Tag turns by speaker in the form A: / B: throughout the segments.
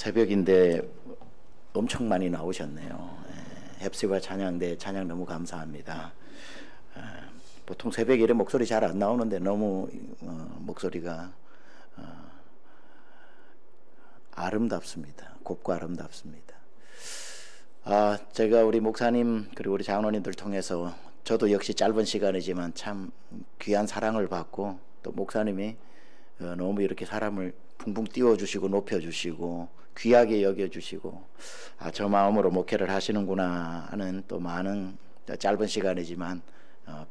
A: 새벽인데 엄청 많이 나오셨네요. 헵시바 찬양대 찬양 너무 감사합니다. 보통 새벽에 이래 목소리 잘 안 나오는데 너무 목소리가 아름답습니다. 곱고 아름답습니다. 제가 우리 목사님 그리고 우리 장로님들 통해서 저도 역시 짧은 시간이지만 참 귀한 사랑을 받고 또 목사님이 너무 이렇게 사람을 붕붕 띄워주시고 높여주시고 귀하게 여겨주시고 저 마음으로 목회를 하시는구나 하는 또 많은 짧은 시간이지만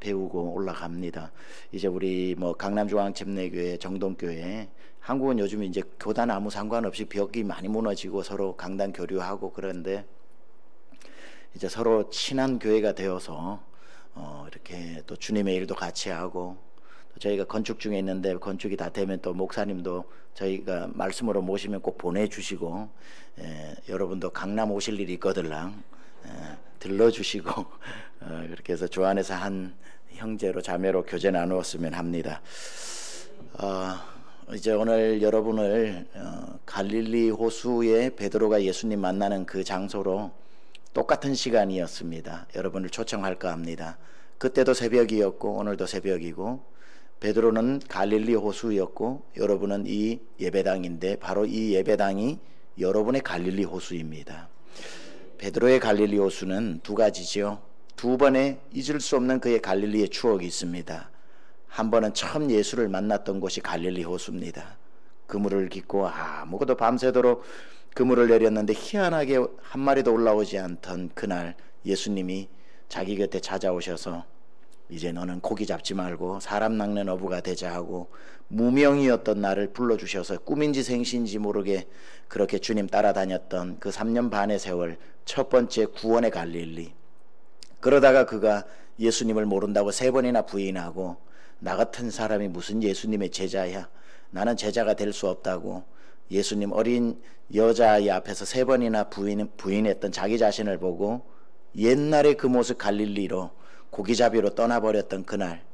A: 배우고 올라갑니다. 이제 우리 뭐 강남중앙집내교회 정동교회 한국은 요즘 이제 교단 아무 상관없이 벽이 많이 무너지고 서로 강단 교류하고 그런데 이제 서로 친한 교회가 되어서 이렇게 또 주님의 일도 같이 하고 또 저희가 건축 중에 있는데 건축이 다 되면 또 목사님도 저희가 말씀으로 모시면 꼭 보내주시고 여러분도 강남 오실 일이 있거들랑 들러주시고 그렇게 해서 주 안에서 한 형제로 자매로 교제 나누었으면 합니다. 이제 오늘 여러분을 갈릴리 호수에 베드로가 예수님 만나는 그 장소로 똑같은 시간이었습니다. 여러분을 초청할까 합니다. 그때도 새벽이었고 오늘도 새벽이고 베드로는 갈릴리 호수였고 여러분은 이 예배당인데 바로 이 예배당이 여러분의 갈릴리 호수입니다. 베드로의 갈릴리 호수는 두 가지죠. 두 번의 잊을 수 없는 그의 갈릴리의 추억이 있습니다. 한 번은 처음 예수를 만났던 곳이 갈릴리 호수입니다. 그물을 깃고 아무것도 밤새도록 그물을 내렸는데 희한하게 한 마리도 올라오지 않던 그날 예수님이 자기 곁에 찾아오셔서 이제 너는 고기 잡지 말고 사람 낚는 어부가 되자 하고 무명이었던 나를 불러주셔서 꿈인지 생시인지 모르게 그렇게 주님 따라다녔던 그 3년 반의 세월 첫 번째 구원의 갈릴리. 그러다가 그가 예수님을 모른다고 3번이나 부인하고 나 같은 사람이 무슨 예수님의 제자야, 나는 제자가 될 수 없다고 예수님 어린 여자아이 앞에서 3번이나 부인했던 자기 자신을 보고 옛날의 그 모습 갈릴리로 고기잡이로 떠나버렸던 그날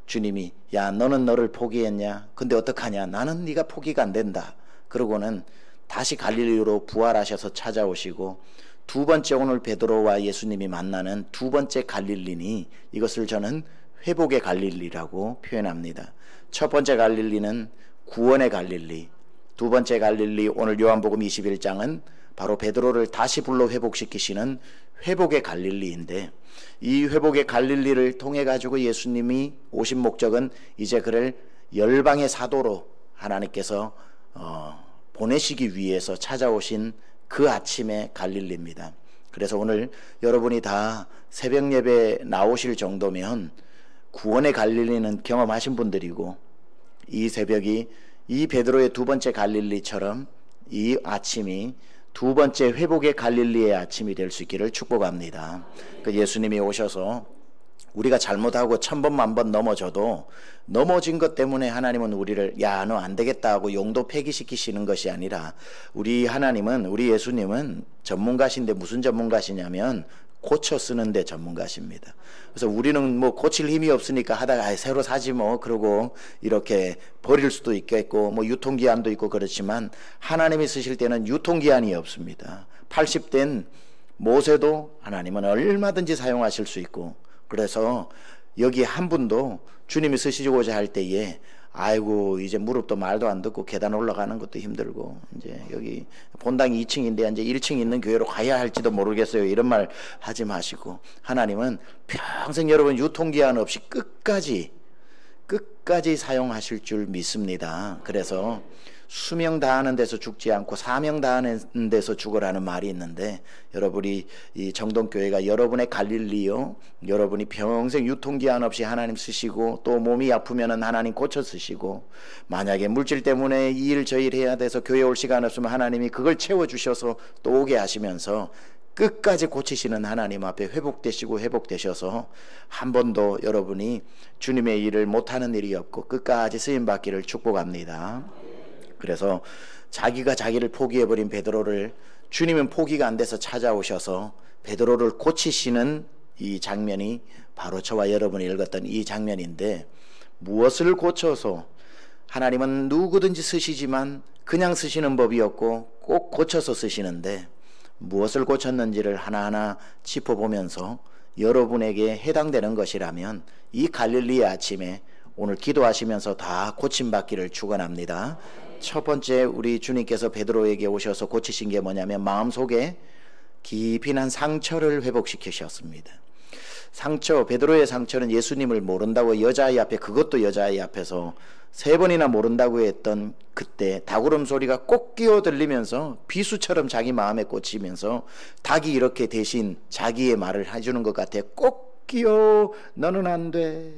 A: 주님이 야 너는 너를 포기했냐? 근데 어떡하냐? 나는 네가 포기가 안 된다. 그러고는 다시 갈릴리로 부활하셔서 찾아오시고 두 번째 오늘 베드로와 예수님이 만나는 두 번째 갈릴리니 이것을 저는 회복의 갈릴리라고 표현합니다. 첫 번째 갈릴리는 구원의 갈릴리, 두 번째 갈릴리 오늘 요한복음 21장은 바로 베드로를 다시 불러 회복시키시는 회복의 갈릴리인데 이 회복의 갈릴리를 통해 가지고 예수님이 오신 목적은 이제 그를 열방의 사도로 하나님께서 보내시기 위해서 찾아오신 그 아침의 갈릴리입니다. 그래서 오늘 여러분이 다 새벽 예배 나오실 정도면 구원의 갈릴리는 경험하신 분들이고 이 새벽이 이 베드로의 두 번째 갈릴리처럼 이 아침이 두 번째 회복의 갈릴리의 아침이 될 수 있기를 축복합니다. 그 예수님이 오셔서 우리가 잘못하고 1000번 만번 넘어져도 넘어진 것 때문에 하나님은 우리를 야 너 안 되겠다 하고 용도 폐기시키시는 것이 아니라 우리 하나님은 우리 예수님은 전문가신데 무슨 전문가시냐면 고쳐 쓰는데 전문가십니다. 그래서 우리는 뭐 고칠 힘이 없으니까 하다가 새로 사지 뭐 그러고 이렇게 버릴 수도 있겠고 뭐 유통기한도 있고 그렇지만 하나님이 쓰실 때는 유통기한이 없습니다. 80된 모세도 하나님은 얼마든지 사용하실 수 있고 그래서 여기 한 분도 주님이 쓰시고자 할 때에 아이고 이제 무릎도 말도 안 듣고 계단 올라가는 것도 힘들고 이제 여기 본당이 2층인데 이제 1층 있는 교회로 가야 할지도 모르겠어요. 이런 말 하지 마시고 하나님은 평생 여러분 유통기한 없이 끝까지 사용하실 줄 믿습니다. 그래서 수명 다하는 데서 죽지 않고 사명 다하는 데서 죽으라는 말이 있는데 여러분이 이 정동교회가 여러분의 갈릴리요 여러분이 평생 유통기한 없이 하나님 쓰시고 또 몸이 아프면은 하나님 고쳐 쓰시고 만약에 물질 때문에 이 일 저 일 해야 돼서 교회 올 시간 없으면 하나님이 그걸 채워주셔서 또 오게 하시면서 끝까지 고치시는 하나님 앞에 회복되셔서 한 번도 여러분이 주님의 일을 못하는 일이 없고 끝까지 쓰임받기를 축복합니다. 그래서 자기가 자기를 포기해버린 베드로를 주님은 포기가 안 돼서 찾아오셔서 베드로를 고치시는 이 장면이 바로 저와 여러분이 읽었던 이 장면인데 무엇을 고쳐서 하나님은 누구든지 쓰시지만 그냥 쓰시는 법이 없고 꼭 고쳐서 쓰시는데 무엇을 고쳤는지를 하나하나 짚어보면서 여러분에게 해당되는 것이라면 이 갈릴리의 아침에 오늘 기도하시면서 다 고침받기를 축원합니다. 첫 번째, 우리 주님께서 베드로에게 오셔서 고치신 게 뭐냐면 마음속에 깊이 난 상처를 회복시키셨습니다. 상처, 베드로의 상처는 예수님을 모른다고 여자아이 앞에, 그것도 여자아이 앞에서 3번이나 모른다고 했던 그때 닭울음 소리가 꼭 끼어 들리면서 비수처럼 자기 마음에 꽂히면서 닭이 이렇게 대신 자기의 말을 해주는 것 같아. 꼭 끼어, 너는 안 돼.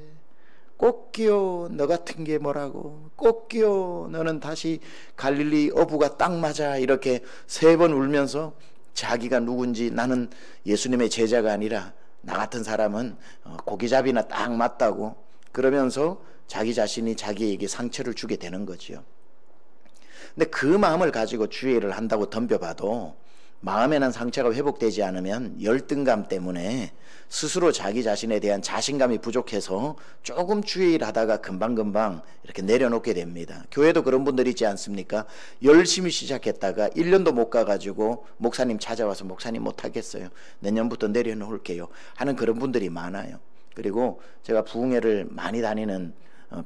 A: 꼭 끼어, 너 같은 게 뭐라고. 꼭 끼어, 너는 다시 갈릴리 어부가 딱 맞아. 이렇게 3번 울면서 자기가 누군지, 나는 예수님의 제자가 아니라 나 같은 사람은 고기잡이나 딱 맞다고 그러면서 자기 자신이 자기에게 상처를 주게 되는 거지요. 근데 그 마음을 가지고 주의를 한다고 덤벼봐도 마음에 난 상처가 회복되지 않으면 열등감 때문에 스스로 자기 자신에 대한 자신감이 부족해서 조금 주의를 하다가 금방금방 이렇게 내려놓게 됩니다. 교회도 그런 분들 있지 않습니까? 열심히 시작했다가 1년도 못 가가지고 목사님 찾아와서 목사님 못하겠어요, 내년부터 내려놓을게요 하는 그런 분들이 많아요. 그리고 제가 부흥회를 많이 다니는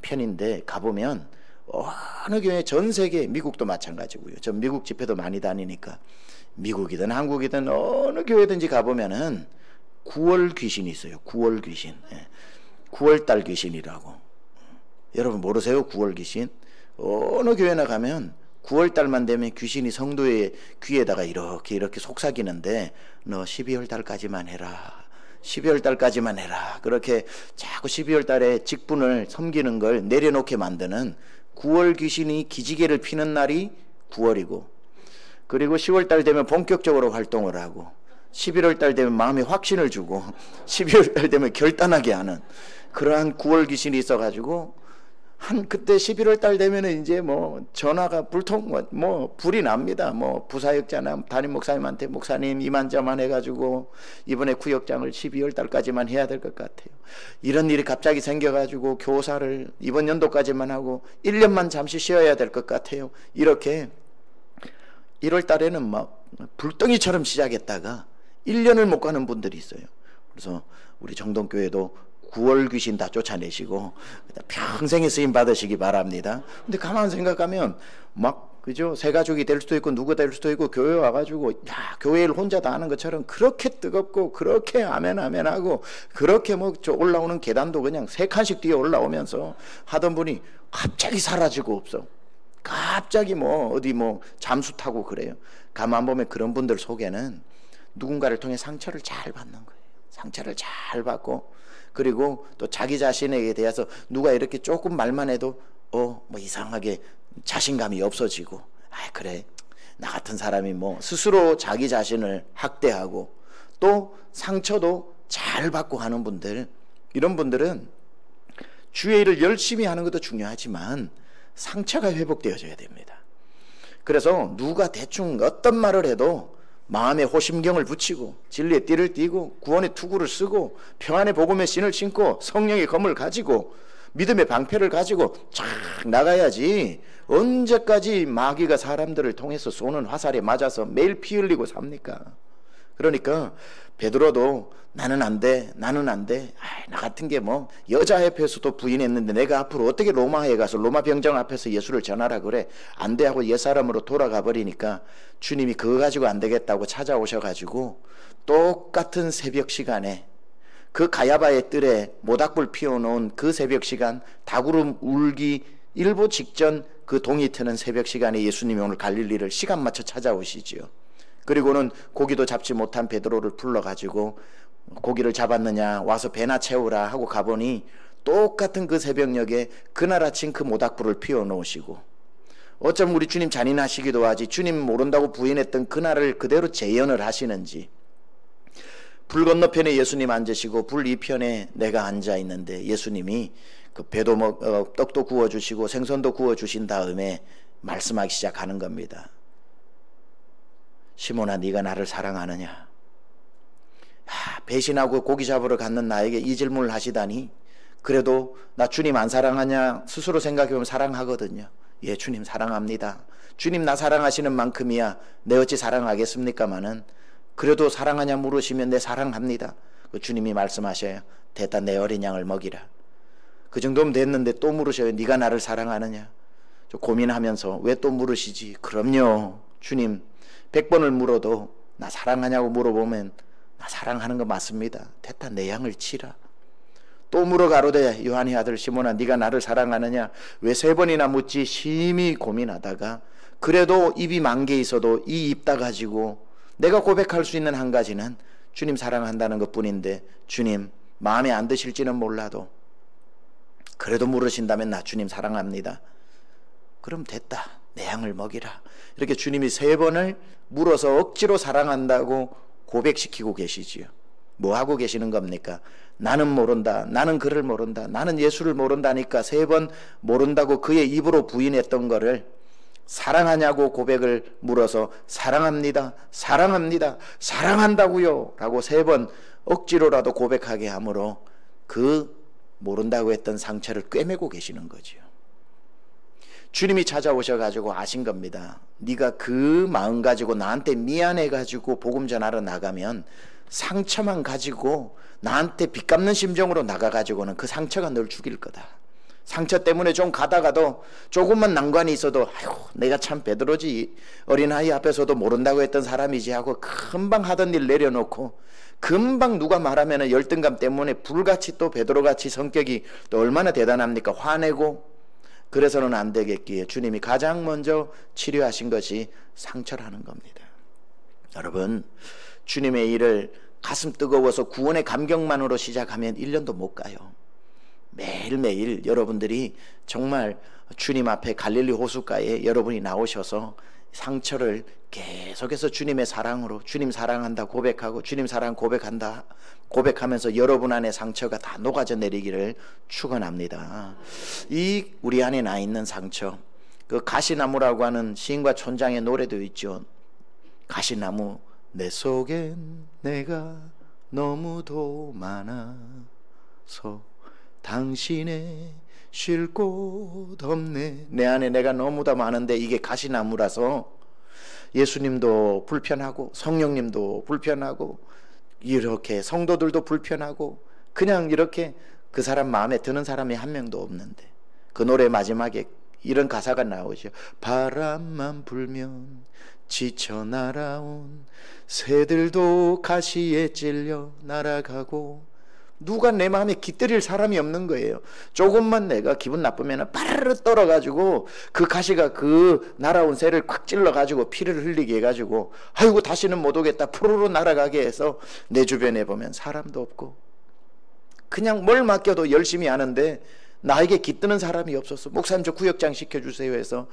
A: 편인데 가보면 어느 교회, 전 세계, 미국도 마찬가지고요. 전 미국 집회도 많이 다니니까 미국이든 한국이든 어느 교회든지 가보면은 9월 귀신이 있어요. 9월 귀신. 9월달 귀신이라고. 여러분 모르세요? 9월 귀신? 어느 교회나 가면 9월달만 되면 귀신이 성도의 귀에다가 이렇게 속삭이는데 너 12월 달까지만 해라. 12월 달까지만 해라. 그렇게 자꾸 12월 달에 직분을 섬기는 걸 내려놓게 만드는 9월 귀신이 기지개를 피는 날이 9월이고, 그리고 10월 달 되면 본격적으로 활동을 하고, 11월 달 되면 마음에 확신을 주고, 12월 달 되면 결단하게 하는 그러한 9월 귀신이 있어가지고, 그때 11월 달 되면은 이제 뭐 전화가 불이 납니다. 뭐 부사역자나 담임 목사님한테 목사님 이만저만 해가지고 이번에 구역장을 12월 달까지만 해야 될 것 같아요. 이런 일이 갑자기 생겨가지고 교사를 이번 연도까지만 하고 1년만 잠시 쉬어야 될 것 같아요. 이렇게 1월 달에는 막 불덩이처럼 시작했다가 1년을 못 가는 분들이 있어요. 그래서 우리 정동교회도 9월 귀신 다 쫓아내시고 평생의 쓰임 받으시기 바랍니다. 근데 가만 생각하면 그죠? 새 가족이 될 수도 있고 누구 될 수도 있고 교회 와가지고 교회를 혼자 다 하는 것처럼 그렇게 뜨겁고 그렇게 아멘하고 그렇게 올라오는 계단도 그냥 3칸씩 뛰어 올라오면서 하던 분이 갑자기 사라지고 없어. 갑자기 어디 잠수 타고 그래요. 가만 보면 그런 분들 속에는 누군가를 통해 상처를 잘 받는 거예요. 상처를 잘 받고, 그리고 또 자기 자신에게 대해서 누가 이렇게 조금 말만 해도 이상하게 자신감이 없어지고, 그래 나 같은 사람이 스스로 자기 자신을 학대하고 또 상처도 잘 받고 하는 분들, 이런 분들은 주의 일을 열심히 하는 것도 중요하지만 상처가 회복되어져야 됩니다. 그래서 누가 대충 어떤 말을 해도 마음에 호심경을 붙이고 진리의 띠를 띠고 구원의 투구를 쓰고 평안의 복음의 신을 신고 성령의 검을 가지고 믿음의 방패를 가지고 쫙 나가야지 언제까지 마귀가 사람들을 통해서 쏘는 화살에 맞아서 매일 피 흘리고 삽니까? 그러니까 베드로도 나는 안 돼, 나는 안 돼. 나 같은 게 여자 앞에서도 부인했는데 내가 앞으로 어떻게 로마에 가서 로마 병정 앞에서 예수를 전하라 그래. 안 돼 하고 옛사람으로 돌아가 버리니까 주님이 그거 가지고 안 되겠다고 찾아오셔가지고 똑같은 새벽 시간에 그 가야바의 뜰에 모닥불 피워놓은 그 새벽 시간, 닭울음 울기 일보 직전 그 동이 트는 새벽 시간에 예수님이 오늘 갈릴리를 시간 맞춰 찾아오시지요. 그리고는 고기도 잡지 못한 베드로를 불러가지고 고기를 잡았느냐, 와서 배나 채우라 하고 가보니 똑같은 그 새벽녘에 그날 아침 그 모닥불을 피워놓으시고, 어쩜 우리 주님 잔인하시기도 하지 주님 모른다고 부인했던 그날을 그대로 재현을 하시는지. 불 건너편에 예수님 앉으시고 불 이편에 내가 앉아 있는데 예수님이 그 떡도 구워주시고 생선도 구워주신 다음에 말씀하기 시작하는 겁니다. 시몬아, 네가 나를 사랑하느냐? 배신하고 고기 잡으러 갔는 나에게 이 질문을 하시다니 그래도 나 주님 안 사랑하냐 스스로 생각해보면 사랑하거든요. 예, 주님 사랑합니다. 주님 나 사랑하시는 만큼이야 내 어찌 사랑하겠습니까마는 그래도 사랑하냐 물으시면 내 사랑합니다. 그 주님이 말씀하셔요. 됐다, 내 어린 양을 먹이라. 그 정도면 됐는데 또 물으셔요. 네가 나를 사랑하느냐. 저 고민하면서 왜 또 물으시지? 그럼요, 주님 100번을 물어도 나 사랑하냐고 물어보면 나 사랑하는 거 맞습니다. 됐다, 내 양을 치라. 또 물어 가로되 요한의 아들 시몬아 네가 나를 사랑하느냐. 왜 3번이나 묻지? 심히 고민하다가 그래도 입이 만 개 있어도 이 입 다 가지고 내가 고백할 수 있는 한 가지는 주님 사랑한다는 것뿐인데, 주님 마음에 안 드실지는 몰라도 그래도 물으신다면 나 주님 사랑합니다. 그럼 됐다, 내 양을 먹이라. 이렇게 주님이 3번을 물어서 억지로 사랑한다고 고백시키고 계시지요. 뭐 하고 계시는 겁니까? 나는 모른다, 나는 그를 모른다, 나는 예수를 모른다니까 3번 모른다고 그의 입으로 부인했던 거를 사랑하냐고 고백을 물어서 사랑합니다, 사랑합니다, 사랑한다고요 라고 3번 억지로라도 고백하게 함으로 그 모른다고 했던 상처를 꿰매고 계시는 거죠. 주님이 찾아오셔가지고 아신 겁니다. 네가 그 마음 가지고 나한테 미안해가지고 복음 전하러 나가면 상처만 가지고 나한테 빚 갚는 심정으로 나가가지고는 그 상처가 널 죽일 거다. 상처 때문에 좀 가다가도 조금만 난관이 있어도 아이고 내가 참 베드로지, 어린아이 앞에서도 모른다고 했던 사람이지 하고 금방 하던 일 내려놓고 금방 누가 말하면 열등감 때문에 불같이 또 베드로같이 성격이 또 얼마나 대단합니까? 화내고. 그래서는 안 되겠기에 주님이 가장 먼저 치료하신 것이 상처라는 겁니다. 여러분, 주님의 일을 가슴 뜨거워서 구원의 감격만으로 시작하면 1년도 못 가요. 매일매일 여러분들이 정말 주님 앞에 갈릴리 호숫가에 여러분이 나오셔서 상처를 계속해서 주님의 사랑으로 주님 사랑한다 고백하고 주님 사랑 고백한다 고백하면서 여러분 안에 상처가 다 녹아져 내리기를 축원합니다. 이 우리 안에 나 있는 상처, 그 가시나무라고 하는 시인과 촌장의 노래도 있죠. 가시나무 내 속엔 내가 너무도 많아서 당신의 쉴 곳 없네. 내 안에 내가 너무도 많은데 이게 가시나무라서 예수님도 불편하고 성령님도 불편하고 이렇게 성도들도 불편하고 그냥 이렇게 그 사람 마음에 드는 사람이 한 명도 없는데 그 노래 마지막에 이런 가사가 나오죠. 바람만 불면 지쳐 날아온 새들도 가시에 찔려 날아가고 누가 내 마음에 깃들일 사람이 없는 거예요. 조금만 내가 기분 나쁘면 빠르르 떨어가지고 그 가시가 그 날아온 새를 콱 찔러가지고 피를 흘리게 해가지고 아이고 다시는 못 오겠다 푸르르 날아가게 해서 내 주변에 보면 사람도 없고 그냥 뭘 맡겨도 열심히 하는데 나에게 깃드는 사람이 없었어. 목사님 저 구역장 시켜주세요 해서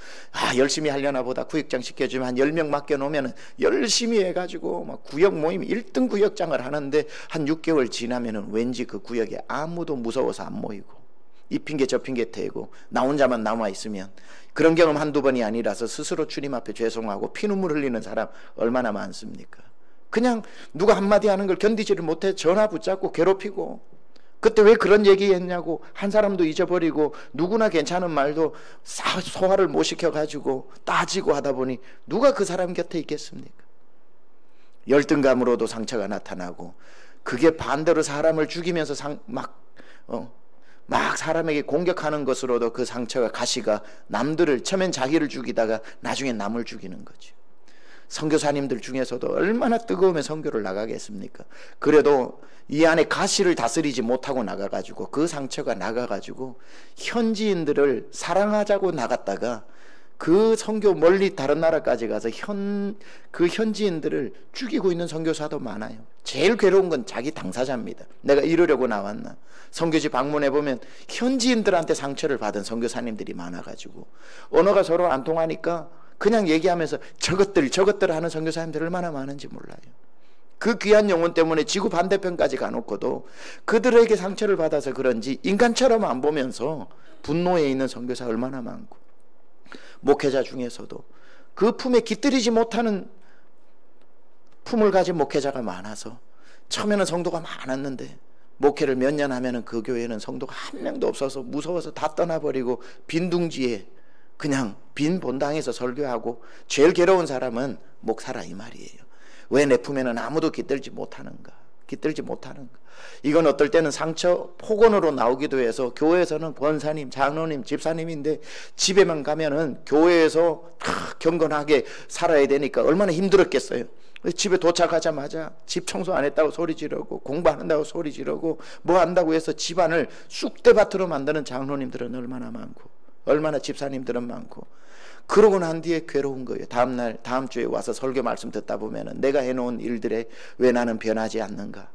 A: 열심히 하려나 보다 구역장 시켜주면 한 10명 맡겨놓으면 열심히 해가지고 막 구역 모임 1등 구역장을 하는데 한 6개월 지나면은 왠지 그 구역에 아무도 무서워서 안 모이고 이 핑계 저 핑계 대고 나 혼자만 남아있으면 그런 경험 한두 번이 아니라서 스스로 주님 앞에 죄송하고 피눈물 흘리는 사람 얼마나 많습니까? 그냥 누가 한마디 하는 걸 견디지를 못해 전화 붙잡고 괴롭히고 그때 왜 그런 얘기했냐고 한 사람도 잊어버리고 누구나 괜찮은 말도 소화를 못 시켜가지고 따지고 하다 보니 누가 그 사람 곁에 있겠습니까? 열등감으로도 상처가 나타나고 그게 반대로 사람을 죽이면서 막 사람에게 공격하는 것으로도 그 상처가 가시가 남들을 처음엔 자기를 죽이다가 나중에 남을 죽이는 거죠. 선교사님들 중에서도 얼마나 뜨거우면 선교를 나가겠습니까? 그래도 이 안에 가시를 다스리지 못하고 나가가지고 그 상처가 나가가지고 현지인들을 사랑하자고 나갔다가 그 선교 멀리 다른 나라까지 가서 그 현지인들을 죽이고 있는 선교사도 많아요. 제일 괴로운 건 자기 당사자입니다. 내가 이러려고 나왔나. 선교지 방문해보면 현지인들한테 상처를 받은 선교사님들이 많아가지고 언어가 서로 안 통하니까 그냥 얘기하면서 저것들 하는 선교사님들 얼마나 많은지 몰라요. 그 귀한 영혼 때문에 지구 반대편까지 가놓고도 그들에게 상처를 받아서 그런지 인간처럼 안 보면서 분노에 있는 선교사 얼마나 많고 목회자 중에서도 그 품에 깃들이지 못하는 품을 가진 목회자가 많아서 처음에는 성도가 많았는데 목회를 몇 년 하면은 그 교회는 성도가 한 명도 없어서 무서워서 다 떠나버리고 빈둥지에 그냥 빈 본당에서 설교하고 제일 괴로운 사람은 목사라 이 말이에요. 왜 내 품에는 아무도 깃들지 못하는가? 깃들지 못하는가? 이건 어떨 때는 상처 폭언으로 나오기도 해서 교회에서는 권사님, 장로님, 집사님인데 집에만 가면은 교회에서 다 경건하게 살아야 되니까 얼마나 힘들었겠어요. 집에 도착하자마자 집 청소 안 했다고 소리 지르고 공부 안 한다고 소리 지르고 뭐 한다고 해서 집안을 쑥대밭으로 만드는 장로님들은 얼마나 많고 얼마나 집사님들은 많고 그러고 난 뒤에 괴로운 거예요. 다음 주에 와서 설교 말씀 듣다 보면은 내가 해놓은 일들에 왜 나는 변하지 않는가?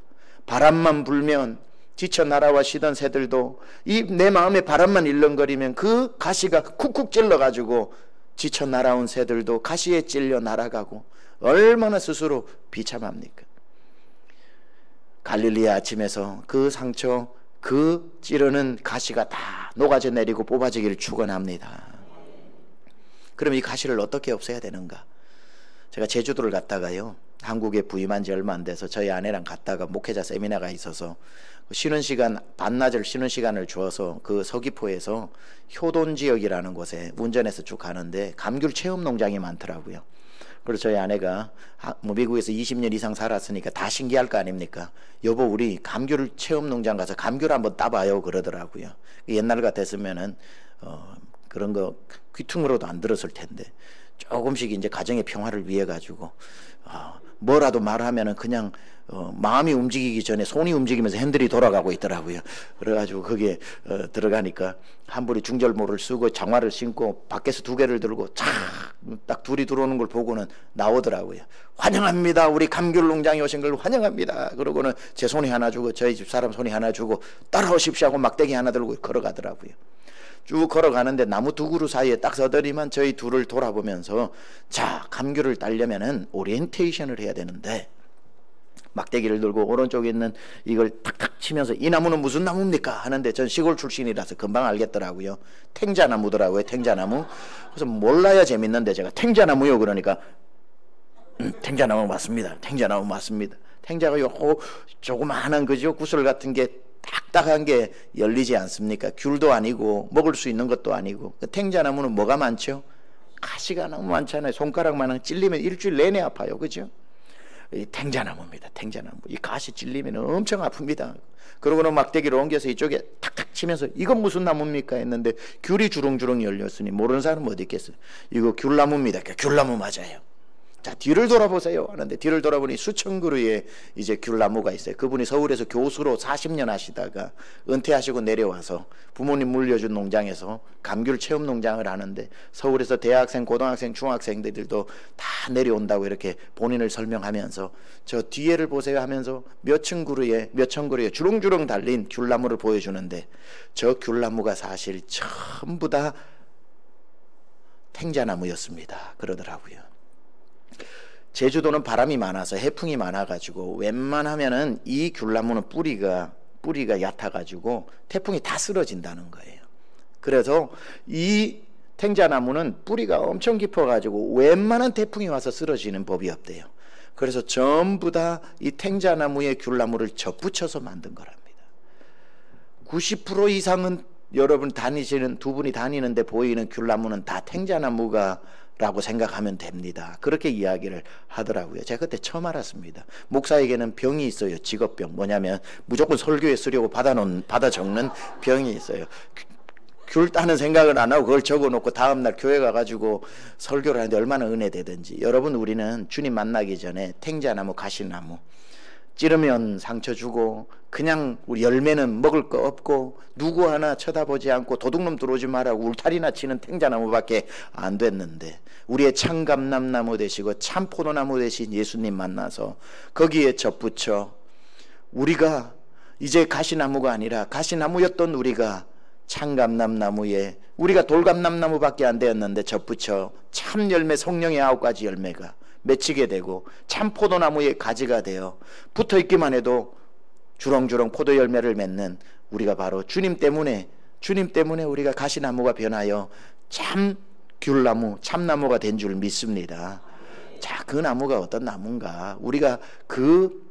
A: 바람만 불면 지쳐 날아와 쉬던 새들도 이 내 마음에 바람만 일렁거리면 그 가시가 쿡쿡 찔러가지고 지쳐 날아온 새들도 가시에 찔려 날아가고 얼마나 스스로 비참합니까? 갈릴리 아침에서 그 상처 그 찌르는 가시가 다 녹아져 내리고 뽑아지기를 축원합니다. 그럼 이 가시를 어떻게 없애야 되는가? 제가 제주도를 갔다가요, 한국에 부임한 지 얼마 안 돼서 저희 아내랑 갔다가 목회자 세미나가 있어서 쉬는 시간, 반나절 쉬는 시간을 주어서 그 서귀포에서 효돈 지역이라는 곳에 운전해서 쭉 가는데 감귤 체험 농장이 많더라고요. 그래서 저희 아내가 미국에서 20년 이상 살았으니까 다 신기할 거 아닙니까? 여보, 우리 감귤 체험 농장 가서 감귤 한번 따봐요 그러더라고요. 옛날 같았으면은 그런 거 귀퉁으로도 안 들었을 텐데 조금씩 이제 가정의 평화를 위해 가지고 뭐라도 말하면은 그냥 마음이 움직이기 전에 손이 움직이면서 핸들이 돌아가고 있더라고요. 그래가지고 거기에 들어가니까 한 분이 중절모를 쓰고 장화를 신고 밖에서 두 개를 들고 딱 둘이 들어오는 걸 보고는 나오더라고요. 환영합니다. 우리 감귤 농장에 오신 걸 환영합니다. 그러고는 제 손이 하나 주고 저희 집 사람 손이 하나 주고 따라오십시오 하고 막대기 하나 들고 걸어가더라고요. 쭉 걸어가는데 나무 두 그루 사이에 딱 서더니만 저희 둘을 돌아보면서 자, 감귤을 따려면은 오리엔테이션을 해야 되는데 막대기를 들고 오른쪽에 있는 이걸 탁탁 치면서 이 나무는 무슨 나무입니까? 하는데 전 시골 출신이라서 금방 알겠더라고요. 탱자나무더라고요. 탱자나무. 그래서 몰라야 재밌는데 제가 탱자나무요 그러니까 탱자나무 맞습니다. 탱자나무 맞습니다. 탱자가 요 조그마한 그죠? 구슬 같은 게 딱딱한 게 열리지 않습니까? 귤도 아니고 먹을 수 있는 것도 아니고. 그 탱자나무는 뭐가 많죠? 가시가 너무 많잖아요. 손가락만한 찔리면 일주일 내내 아파요. 그죠? 이 탱자나무입니다. 탱자나무. 이 가시 찔리면 엄청 아픕니다. 그러고는 막대기를 옮겨서 이쪽에 탁탁 치면서 이건 무슨 나무입니까? 했는데 귤이 주렁주렁 열렸으니 모르는 사람은 어디 있겠어요? 이거 귤나무입니다. 귤나무 맞아요. 자, 뒤를 돌아보세요 하는데 뒤를 돌아보니 수천 그루의 이제 귤나무가 있어요. 그분이 서울에서 교수로 40년 하시다가 은퇴하시고 내려와서 부모님 물려준 농장에서 감귤 체험 농장을 하는데 서울에서 대학생, 고등학생, 중학생들도 다 내려온다고 이렇게 본인을 설명하면서 저 뒤에를 보세요 하면서 몇 천 그루에 주렁주렁 달린 귤나무를 보여주는데 저 귤나무가 사실 전부 다 탱자나무였습니다. 그러더라고요. 제주도는 바람이 많아서 해풍이 많아가지고 웬만하면은 이 귤나무는 뿌리가 얕아가지고 태풍이 다 쓰러진다는 거예요. 그래서 이 탱자나무는 뿌리가 엄청 깊어가지고 웬만한 태풍이 와서 쓰러지는 법이 없대요. 그래서 전부 다 이 탱자나무의 귤나무를 접붙여서 만든 거랍니다. 90% 이상은 여러분 두 분이 다니는데 보이는 귤나무는 다 탱자나무가 라고 생각하면 됩니다. 그렇게 이야기를 하더라고요. 제가 그때 처음 알았습니다. 목사에게는 병이 있어요. 직업병. 뭐냐면 무조건 설교에 쓰려고 받아 적는 병이 있어요. 귤 따는 생각을 안 하고 그걸 적어놓고 다음날 교회 가가지고 설교를 하는데 얼마나 은혜되든지. 여러분, 우리는 주님 만나기 전에 탱자나무, 가시나무 찌르면 상처 주고 그냥 우리 열매는 먹을 거 없고 누구 하나 쳐다보지 않고 도둑놈 들어오지 말라고 울타리나 치는 탱자나무밖에 안 됐는데 우리의 참감람나무 되시고 참포도나무 되신 예수님 만나서 거기에 접붙여 우리가 이제 가시나무가 아니라 가시나무였던 우리가 참감람나무에 우리가 돌감람나무밖에 안 되었는데 접붙여 참 열매 성령의 9가지 열매가 맺히게 되고 참 포도나무의 가지가 되어 붙어있기만 해도 주렁주렁 포도 열매를 맺는 우리가 바로 주님 때문에 우리가 가시나무가 변하여 참 귤나무, 참나무가 된 줄 믿습니다. 자, 그 나무가 어떤 나무인가? 우리가 그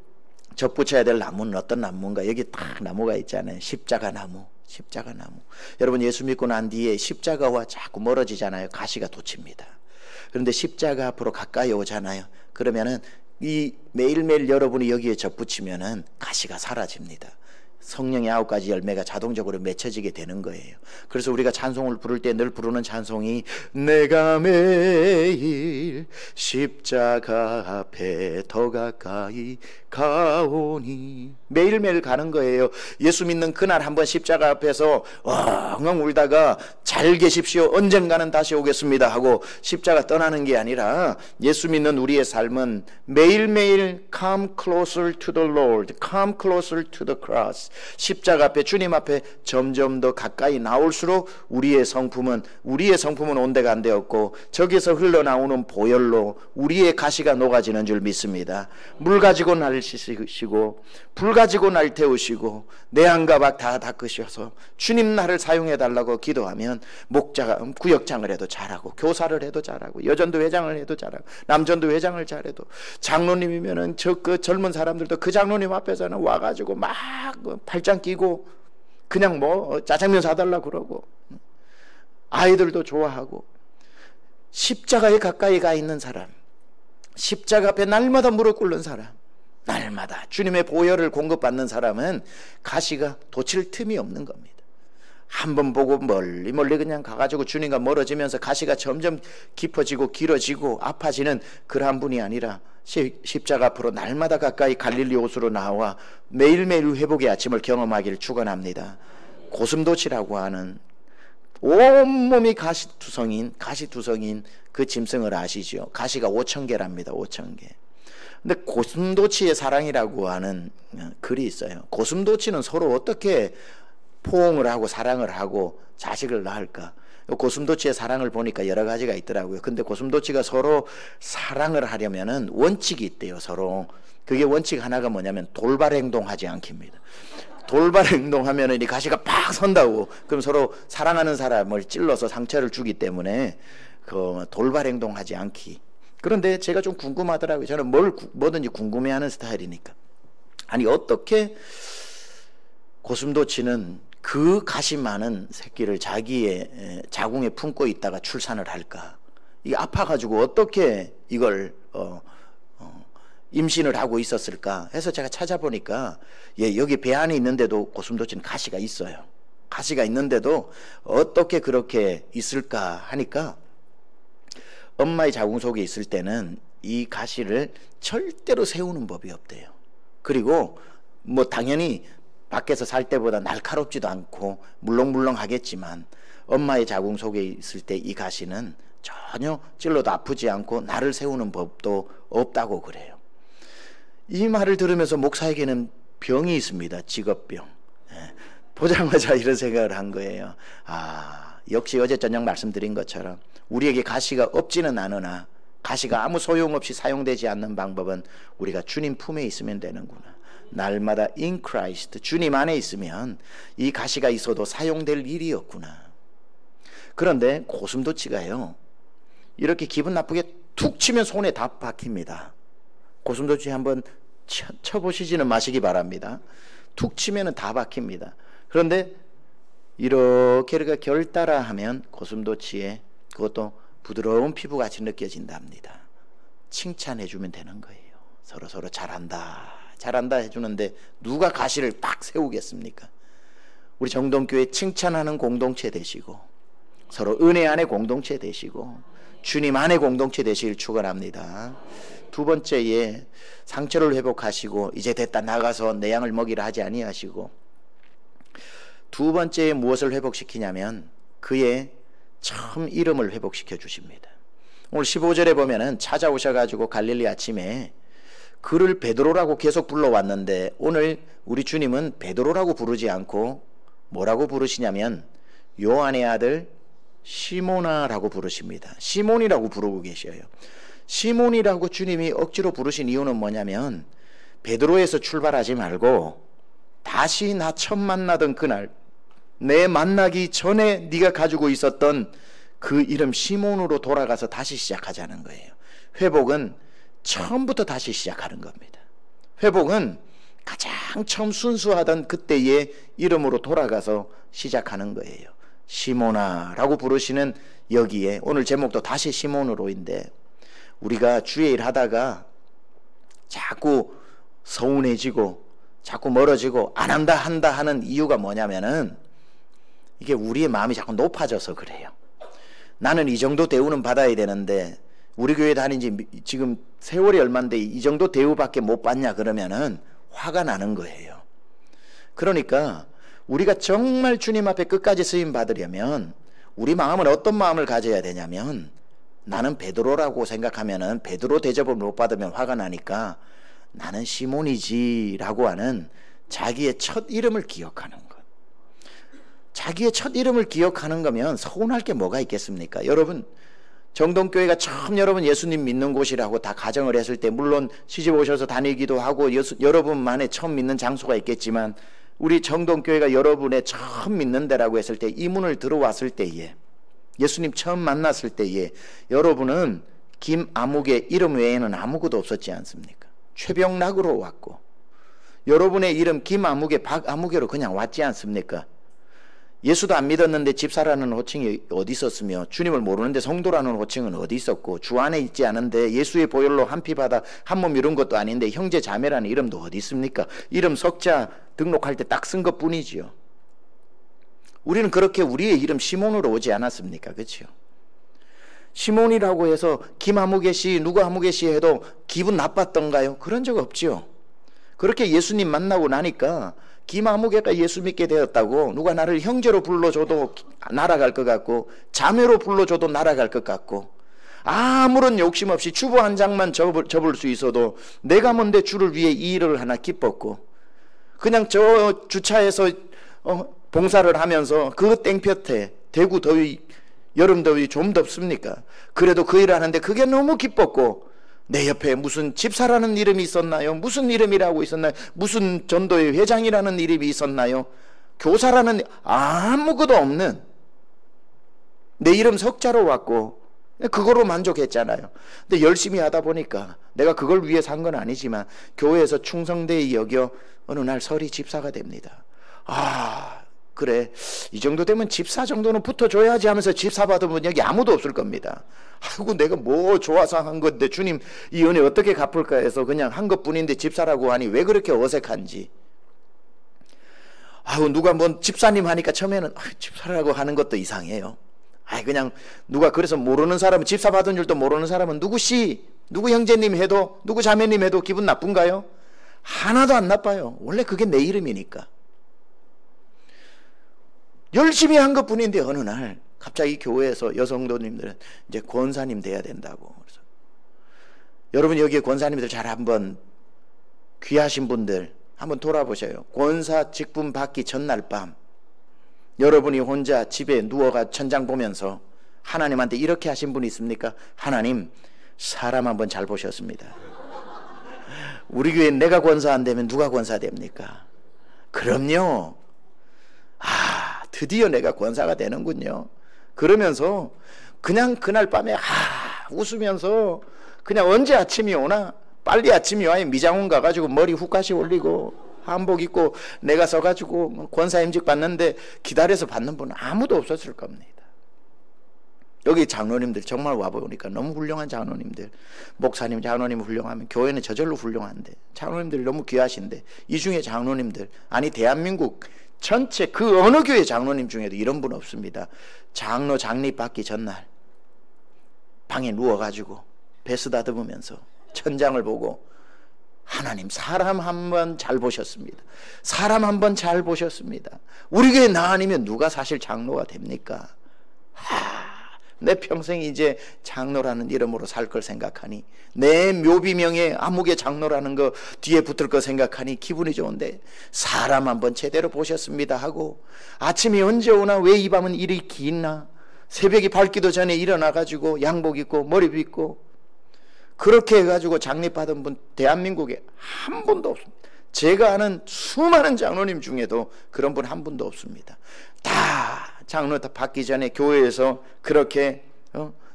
A: 접붙여야 될 나무는 어떤 나무인가? 여기 딱 나무가 있잖아요. 십자가 나무. 십자가 나무. 여러분, 예수 믿고 난 뒤에 십자가와 자꾸 멀어지잖아요. 가시가 돋칩니다. 그런데 십자가 앞으로 가까이 오잖아요. 그러면은 이 매일매일 여러분이 여기에 접붙이면은 가시가 사라집니다. 성령의 9가지 열매가 자동적으로 맺혀지게 되는 거예요. 그래서 우리가 찬송을 부를 때 늘 부르는 찬송이 내가 매일 십자가 앞에 더 가까이 가오니, 매일매일 가는 거예요. 예수 믿는 그날 한번 십자가 앞에서 엉엉 울다가 잘 계십시오, 언젠가는 다시 오겠습니다 하고 십자가 떠나는 게 아니라, 예수 믿는 우리의 삶은 매일매일 come closer to the Lord, come closer to the cross, 십자가 앞에, 주님 앞에 점점 더 가까이 나올수록 우리의 성품은 온데가 안 되었고, 저기서 흘러나오는 보혈로 우리의 가시가 녹아지는 줄 믿습니다. 물 가지고 날 씻으시고 불 가지고 날 태우시고 내 안과 밖 다 닦으셔서 주님 나를 사용해 달라고 기도하면, 목자가 구역장을 해도 잘하고, 교사를 해도 잘하고, 여전도 회장을 해도 잘하고, 남전도 회장을 잘해도, 장로님이면은 그 젊은 사람들도 그 장로님 앞에서는 와가지고 막 팔짱 끼고 그냥 짜장면 사달라 그러고, 아이들도 좋아하고. 십자가에 가까이 가 있는 사람, 십자가 앞에 날마다 무릎 꿇는 사람, 날마다 주님의 보혈을 공급받는 사람은 가시가 돋칠 틈이 없는 겁니다. 한번 보고 멀리 그냥 가가지고 주님과 멀어지면서 가시가 점점 깊어지고 길어지고 아파지는 그러한 분이 아니라, 십자가 앞으로 날마다 가까이 갈릴리 호수로 나와 매일매일 회복의 아침을 경험하기를 축원합니다. 고슴도치라고 하는 온몸이 가시투성인 그 짐승을 아시죠? 가시가 5,000개랍니다. 5,000개. 근데 고슴도치의 사랑이라고 하는 글이 있어요. 고슴도치는 서로 어떻게 포옹을 하고 사랑을 하고 자식을 낳을까? 고슴도치의 사랑을 보니까 여러 가지가 있더라고요. 근데 고슴도치가 서로 사랑을 하려면은 원칙이 있대요. 서로. 그게 원칙 하나가 뭐냐면 돌발 행동하지 않기입니다. 돌발 행동하면은 이 가시가 팍 선다고. 그럼 서로 사랑하는 사람을 찔러서 상처를 주기 때문에 그 돌발 행동하지 않기. 그런데 제가 좀 궁금하더라고요. 저는 뭐든지 궁금해하는 스타일이니까. 아니, 어떻게 고슴도치는 그 가시 많은 새끼를 자기의 자궁에 품고 있다가 출산을 할까? 이게 아파가지고 어떻게 이걸 임신을 하고 있었을까 해서 제가 찾아보니까, 여기 배 안에 있는데도 고슴도치는 가시가 있어요. 가시가 있는데도 어떻게 그렇게 있을까 하니까, 엄마의 자궁 속에 있을 때는 이 가시를 절대로 세우는 법이 없대요. 그리고 당연히 밖에서 살 때보다 날카롭지도 않고 물렁물렁하겠지만, 엄마의 자궁 속에 있을 때 이 가시는 전혀 찔러도 아프지 않고 날을 세우는 법도 없다고 그래요. 이 말을 들으면서 목사에게는 병이 있습니다. 직업병. 보자마자 이런 생각을 한 거예요. 역시 어제 저녁 말씀드린 것처럼 우리에게 가시가 없지는 않으나, 가시가 아무 소용없이 사용되지 않는 방법은 우리가 주님 품에 있으면 되는구나. 날마다 in Christ, 주님 안에 있으면 이 가시가 있어도 사용될 일이 없구나. 그런데 고슴도치가요, 이렇게 기분 나쁘게 툭 치면 손에 다 박힙니다. 고슴도치 한번 쳐보시지는 마시기 바랍니다. 툭 치면은 다 박힙니다. 그런데 이렇게 결따라 하면 고슴도치의 그것도 부드러운 피부같이 느껴진답니다. 칭찬해주면 되는 거예요. 서로 잘한다 해주는데 누가 가시를 팍 세우겠습니까? 우리 정동교회 칭찬하는 공동체 되시고, 서로 은혜 안에 공동체 되시고, 주님 안에 공동체 되시길 축원합니다. 두 번째에 상처를 회복하시고 이제 됐다 나가서 내 양을 먹이라 하지 아니하시고, 두 번째에 무엇을 회복시키냐면 그의 참 이름을 회복시켜 주십니다. 오늘 15절에 보면은 찾아오셔가지고 갈릴리 아침에 그를 베드로라고 계속 불러왔는데, 오늘 우리 주님은 베드로라고 부르지 않고 뭐라고 부르시냐면 요한의 아들 시몬아라고 부르십니다. 시몬이라고 부르고 계셔요. 시몬이라고 주님이 억지로 부르신 이유는 뭐냐면, 베드로에서 출발하지 말고 다시 나 처음 만나던 그날, 내 만나기 전에 네가 가지고 있었던 그 이름 시몬으로 돌아가서 다시 시작하자는 거예요. 회복은 처음부터 다시 시작하는 겁니다. 회복은 가장 처음 순수하던 그때의 이름으로 돌아가서 시작하는 거예요. 시모나라고 부르시는 여기에 오늘 제목도 다시 시몬으로인데, 우리가 주의 일 하다가 자꾸 서운해지고 자꾸 멀어지고 안 한다 한다 하는 이유가 뭐냐면은 이게 우리의 마음이 자꾸 높아져서 그래요. 나는 이 정도 대우는 받아야 되는데 우리 교회 다닌 지 지금 세월이 얼만데 이 정도 대우밖에 못 받냐 그러면은 화가 나는 거예요. 그러니까 우리가 정말 주님 앞에 끝까지 쓰임 받으려면 우리 마음은 어떤 마음을 가져야 되냐면, 나는 베드로라고 생각하면은 베드로 대접을 못 받으면 화가 나니까 나는 시몬이지라고 하는 자기의 첫 이름을 기억하는 것. 자기의 첫 이름을 기억하는 거면 서운할 게 뭐가 있겠습니까? 여러분, 정동교회가 처음 여러분 예수님 믿는 곳이라고 다 가정을 했을 때, 물론 시집 오셔서 다니기도 하고 여러분만의 처음 믿는 장소가 있겠지만, 우리 정동교회가 여러분의 처음 믿는 데라고 했을 때, 이 문을 들어왔을 때에, 예수님 처음 만났을 때에 여러분은 김아무개 이름 외에는 아무것도 없었지 않습니까? 최병락으로 왔고, 여러분의 이름 김아무개 박아무개로 그냥 왔지 않습니까? 예수도 안 믿었는데 집사라는 호칭이 어디 있었으며, 주님을 모르는데 성도라는 호칭은 어디 있었고, 주 안에 있지 않은데 예수의 보혈로 한 피 받아 한 몸 이룬 것도 아닌데 형제 자매라는 이름도 어디 있습니까? 이름 석자 등록할 때 딱 쓴 것뿐이지요. 우리는 그렇게 우리의 이름 시몬으로 오지 않았습니까? 그렇죠? 시몬이라고 해서 김아무개 씨, 누구 아무개 씨 해도 기분 나빴던가요? 그런 적 없지요. 그렇게 예수님 만나고 나니까 김아무개가 예수 믿게 되었다고 누가 나를 형제로 불러줘도 날아갈 것 같고, 자매로 불러줘도 날아갈 것 같고, 아무런 욕심 없이 주보 한 장만 접을 수 있어도 내가 뭔데 주를 위해 이 일을 하나 기뻤고, 그냥 저 주차에서 봉사를 하면서 그 땡볕에 대구 더위, 여름 더위 좀 덥습니까? 그래도 그 일을 하는데 그게 너무 기뻤고, 내 옆에 무슨 집사라는 이름이 있었나요? 무슨 이름이라고 있었나요? 무슨 전도회 회장이라는 이름이 있었나요? 교사라는 아무것도 없는 내 이름 석자로 왔고 그거로 만족했잖아요. 근데 열심히 하다 보니까 내가 그걸 위해 산 건 아니지만 교회에서 충성되이 여겨 어느 날 설이 집사가 됩니다. 그래, 이 정도 되면 집사 정도는 붙어줘야지 하면서 집사 받으면 여기 아무도 없을 겁니다. 아이고, 내가 뭐 좋아서 한 건데 주님 이 은혜 어떻게 갚을까 해서 그냥 한 것뿐인데 집사라고 하니 왜 그렇게 어색한지. 누가 뭐 집사님 하니까 처음에는 집사라고 하는 것도 이상해요. 그냥 누가 그래서 모르는 사람은, 집사 받은 줄도 모르는 사람은 누구 씨, 누구 형제님 해도, 누구 자매님 해도 기분 나쁜가요? 하나도 안 나빠요. 원래 그게 내 이름이니까. 열심히 한 것뿐인데 어느 날 갑자기 교회에서 여성도님들은 이제 권사님 돼야 된다고. 그래서 여러분 여기에 권사님들 잘 한번, 귀하신 분들 한번 돌아보셔요. 권사 직분 받기 전날 밤 여러분이 혼자 집에 누워가 천장 보면서 하나님한테 이렇게 하신 분이 있습니까? 하나님, 사람 한번 잘 보셨습니다. 우리 교회 내가 권사 안 되면 누가 권사 됩니까? 그럼요. 드디어 내가 권사가 되는군요. 그러면서 그냥 그날 밤에 웃으면서 그냥 언제 아침이 오나, 빨리 아침이 와야 미장원 가가지고 머리 훅까지 올리고 한복 입고 내가 서가지고 권사임직 받는데 기다려서 받는 분은 아무도 없었을 겁니다. 여기 장로님들 정말 와보니까 너무 훌륭한 장로님들, 목사님, 장로님 훌륭하면 교회는 저절로 훌륭한데, 장로님들 너무 귀하신데, 이 중에 장로님들, 아니 대한민국 전체 그 어느 교회 장로님 중에도 이런 분 없습니다. 장로 장립 받기 전날 방에 누워가지고 배 쓰다듬으면서 천장을 보고, 하나님, 사람 한번 잘 보셨습니다. 사람 한번 잘 보셨습니다. 우리 교회 나 아니면 누가 사실 장로가 됩니까? 내 평생 이제 장로라는 이름으로 살 걸 생각하니, 내 묘비명에 아무개 장로라는 거 뒤에 붙을 거 생각하니 기분이 좋은데, 사람 한번 제대로 보셨습니다 하고, 아침이 언제 오나, 왜 이 밤은 이리 기나, 새벽이 밝기도 전에 일어나가지고 양복 입고 머리 빗고 그렇게 해가지고 장립받은 분 대한민국에 한 분도 없습니다. 제가 아는 수많은 장로님 중에도 그런 분 한 분도 없습니다. 다 장로 받기 전에 교회에서 그렇게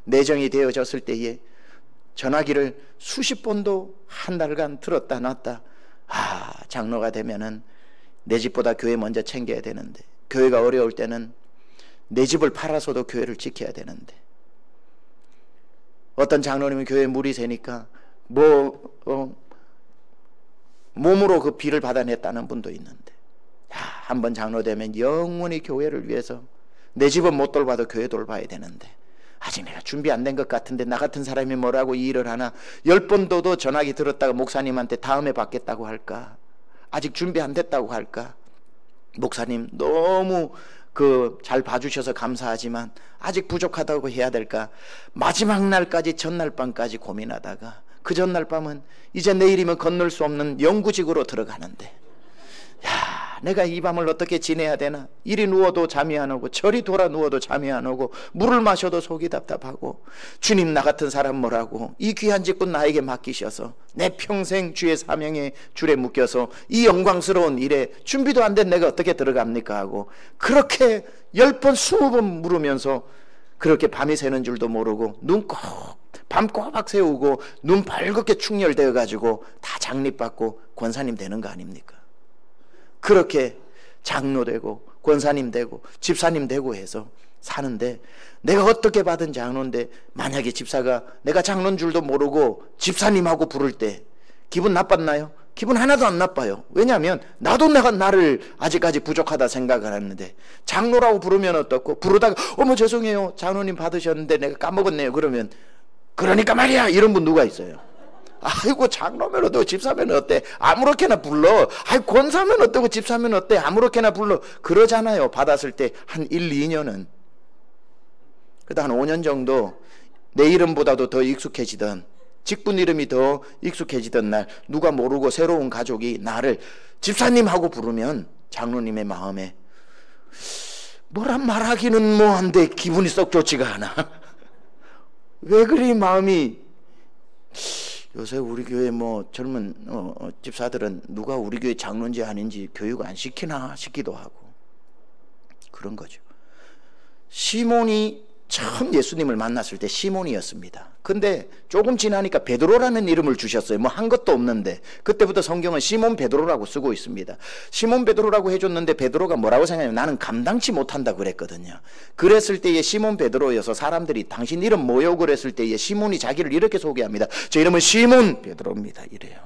A: 내정이 되어졌을 때에 전화기를 수십 번도 한 달간 들었다 놨다 장로가 되면은 내 집보다 교회 먼저 챙겨야 되는데, 교회가 어려울 때는 내 집을 팔아서도 교회를 지켜야 되는데, 어떤 장로님은 교회에 물이 새니까 몸으로 그 비를 받아냈다는 분도 있는데, 한번 장로 되면 영원히 교회를 위해서 내 집은 못 돌봐도 교회 돌봐야 되는데, 아직 내가 준비 안 된 것 같은데 나 같은 사람이 뭐라고 이 일을 하나, 10번도 전화기 들었다가 목사님한테 다음에 받겠다고 할까, 아직 준비 안 됐다고 할까, 목사님 너무 잘 봐주셔서 감사하지만 아직 부족하다고 해야 될까, 마지막 날까지 전날 밤까지 고민하다가 그 전날 밤은 이제 내일이면 건널 수 없는 영구직으로 들어가는데, 내가 이 밤을 어떻게 지내야 되나, 이리 누워도 잠이 안 오고 저리 돌아 누워도 잠이 안 오고 물을 마셔도 속이 답답하고, 주님 나 같은 사람 뭐라고 이 귀한 직분 나에게 맡기셔서 내 평생 주의 사명의 줄에 묶여서 이 영광스러운 일에 준비도 안 된 내가 어떻게 들어갑니까 하고, 그렇게 10번 20번 물으면서 그렇게 밤이 새는 줄도 모르고 밤 꼬박 세우고 눈 벌겋게 충혈되어 가지고 다 장립받고 권사님 되는 거 아닙니까? 그렇게 장로 되고 권사님 되고 집사님 되고 해서 사는데, 내가 어떻게 받은 장로인데 만약에 집사가 내가 장로인 줄도 모르고 집사님하고 부를 때 기분 나빴나요? 기분 하나도 안 나빠요. 왜냐하면 나도 나를 아직까지 부족하다 생각을 하는데, 장로라고 부르면 어떻고, 부르다가 어머 죄송해요 장로님 받으셨는데 내가 까먹었네요 그러면, 그러니까 말이야 이런 분 누가 있어요? 아이고 장로면 어때고 집사면 어때, 아무렇게나 불러. 권사면 어때고 집사면 어때, 아무렇게나 불러. 그러잖아요. 받았을 때 한 1, 2년은. 그러다 한 5년 정도 내 이름보다도 더 익숙해지던, 직분 이름이 더 익숙해지던 날, 누가 모르고 새로운 가족이 나를 집사님하고 부르면 장로님의 마음에 뭐란 말하기는 뭐한데 기분이 썩 좋지가 않아. 왜 그리 마음이, 요새 우리 교회 젊은 집사들은 누가 우리 교회 장로인지 아닌지 교육 안 시키나 싶기도 하고 그런 거죠. 시몬이 처음 예수님을 만났을 때 시몬이었습니다. 근데 조금 지나니까 베드로라는 이름을 주셨어요. 한 것도 없는데. 그때부터 성경은 시몬 베드로라고 쓰고 있습니다. 시몬 베드로라고 해줬는데 베드로가 뭐라고 생각하냐면 나는 감당치 못한다 그랬거든요. 그랬을 때에 시몬 베드로여서 사람들이 당신 이름 뭐요? 그랬을 때에 시몬이 자기를 이렇게 소개합니다. 저 이름은 시몬 베드로입니다. 이래요.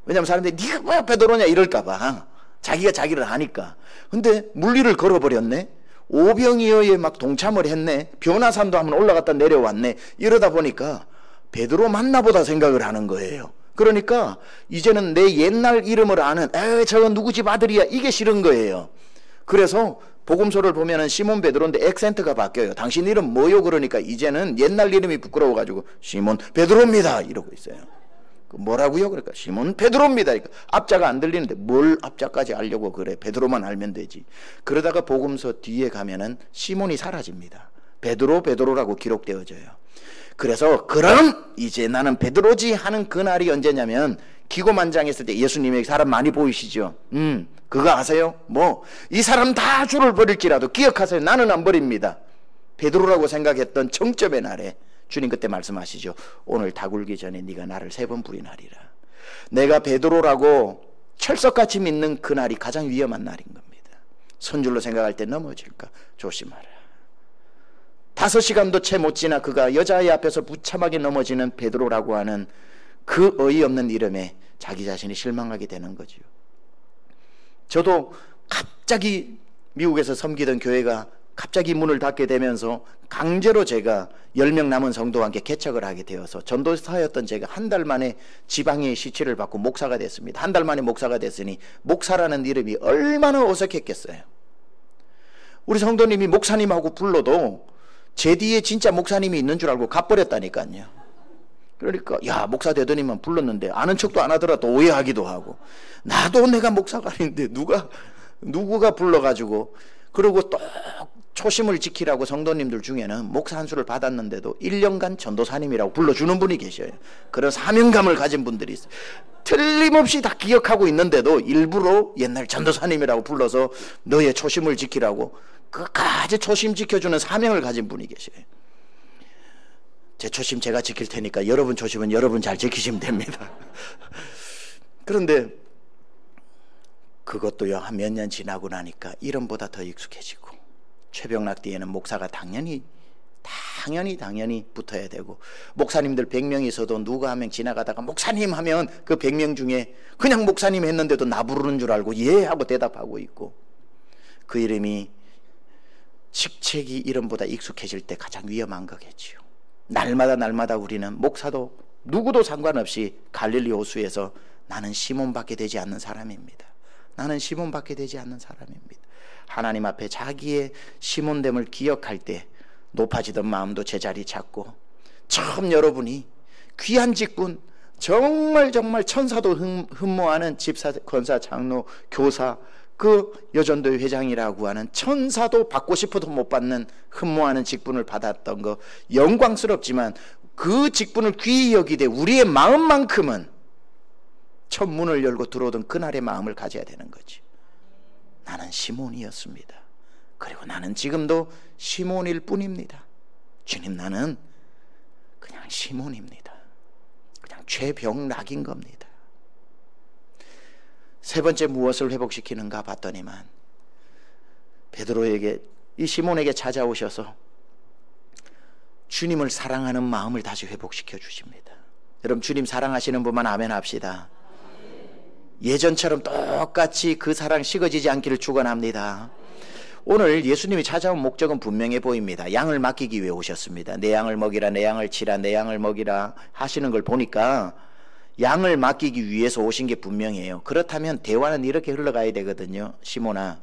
A: 왜냐하면 사람들이 네가 뭐야 베드로냐 이럴까봐, 자기가 자기를 아니까. 근데 물리를 걸어버렸네. 오병이어에 막 동참을 했네. 변화산도 한번 올라갔다 내려왔네. 이러다 보니까 베드로 만나보다 생각을 하는 거예요. 그러니까 이제는 내 옛날 이름을 아는, 저건 누구 집 아들이야, 이게 싫은 거예요. 그래서 복음서를 보면은 시몬 베드로인데 액센트가 바뀌어요. 당신 이름 뭐요? 그러니까 이제는 옛날 이름이 부끄러워가지고 시몬 베드로입니다 이러고 있어요. 뭐라고요? 그러니까 시몬 베드로입니다. 그러니까 앞자가 안 들리는데 뭘 앞자까지 알려고 그래. 베드로만 알면 되지. 그러다가 복음서 뒤에 가면은 시몬이 사라집니다. 베드로라고 기록되어져요. 그래서 그럼 이제 나는 베드로지 하는 그날이 언제냐면, 기고만장했을 때 예수님에게 사람 많이 보이시죠? 그거 아세요? 이 사람 다 주를 버릴지라도 기억하세요. 나는 안 버립니다. 베드로라고 생각했던 정점의 날에 주님 그때 말씀하시죠. 오늘 다 굴기 전에 네가 나를 3번 부인하리라. 내가 베드로라고 철석같이 믿는 그날이 가장 위험한 날인 겁니다. 선줄로 생각할 때 넘어질까 조심하라. 5시간도 채 못 지나 그가 여자아이 앞에서 무참하게 넘어지는 베드로라고 하는 그 어이없는 이름에 자기 자신이 실망하게 되는 거죠. 저도 갑자기 미국에서 섬기던 교회가 갑자기 문을 닫게 되면서 강제로 제가 10명 남은 성도와 함께 개척을 하게 되어서, 전도사였던 제가 한 달 만에 지방에 시치를 받고 목사가 됐습니다. 한 달 만에 목사가 됐으니 목사라는 이름이 얼마나 어색했겠어요. 우리 성도님이 목사님하고 불러도 제 뒤에 진짜 목사님이 있는 줄 알고 가버렸다니까요. 그러니까 야 목사 되더니만 불렀는데 아는 척도 안 하더라도 오해하기도 하고, 나도 내가 목사가 아닌데 누구가 불러가지고. 그리고 또 초심을 지키라고 성도님들 중에는 목사 한 수를 받았는데도 1년간 전도사님이라고 불러주는 분이 계셔요. 그런 사명감을 가진 분들이 있어요. 틀림없이 다 기억하고 있는데도 일부러 옛날 전도사님이라고 불러서 너의 초심을 지키라고 끝까지 초심 지켜주는 사명을 가진 분이 계셔요. 제 초심 제가 지킬 테니까 여러분 초심은 여러분 잘 지키시면 됩니다. 그런데 그것도요, 한 몇 년 지나고 나니까 이름보다 더 익숙해지고, 최병락 뒤에는 목사가 당연히 붙어야 되고, 목사님들 100명 있어도 누가 한 명 지나가다가 목사님 하면 그 100명 중에 그냥 목사님 했는데도 나 부르는 줄 알고 예 하고 대답하고 있고, 그 이름이 직책이 이름보다 익숙해질 때 가장 위험한 거겠지요. 날마다 우리는 목사도 누구도 상관없이 갈릴리 호수에서 나는 시몬밖에 되지 않는 사람입니다. 나는 시몬밖에 되지 않는 사람입니다. 하나님 앞에 자기의 시몬됨을 기억할 때 높아지던 마음도 제자리 찾고, 처음 여러분이 귀한 직분, 정말 천사도 흠모하는 집사, 권사, 장로, 교사, 그 여전도회 회장이라고 하는 천사도 받고 싶어도 못 받는 흠모하는 직분을 받았던 거 영광스럽지만, 그 직분을 귀히 여기되 우리의 마음만큼은 첫 문을 열고 들어오던 그날의 마음을 가져야 되는 거지. 나는 시몬이었습니다. 그리고 나는 지금도 시몬일 뿐입니다. 주님, 나는 그냥 시몬입니다. 그냥 최병락인 겁니다. 세 번째 무엇을 회복시키는가 봤더니만, 베드로에게, 이 시몬에게 찾아오셔서 주님을 사랑하는 마음을 다시 회복시켜 주십니다. 여러분, 주님 사랑하시는 분만 아멘 합시다. 예전처럼 똑같이 그 사랑 식어지지 않기를 축원합니다. 오늘 예수님이 찾아온 목적은 분명해 보입니다. 양을 맡기기 위해 오셨습니다. 내 양을 먹이라, 내 양을 치라, 내 양을 먹이라 하시는 걸 보니까 양을 맡기기 위해서 오신 게 분명해요. 그렇다면 대화는 이렇게 흘러가야 되거든요. 시몬아,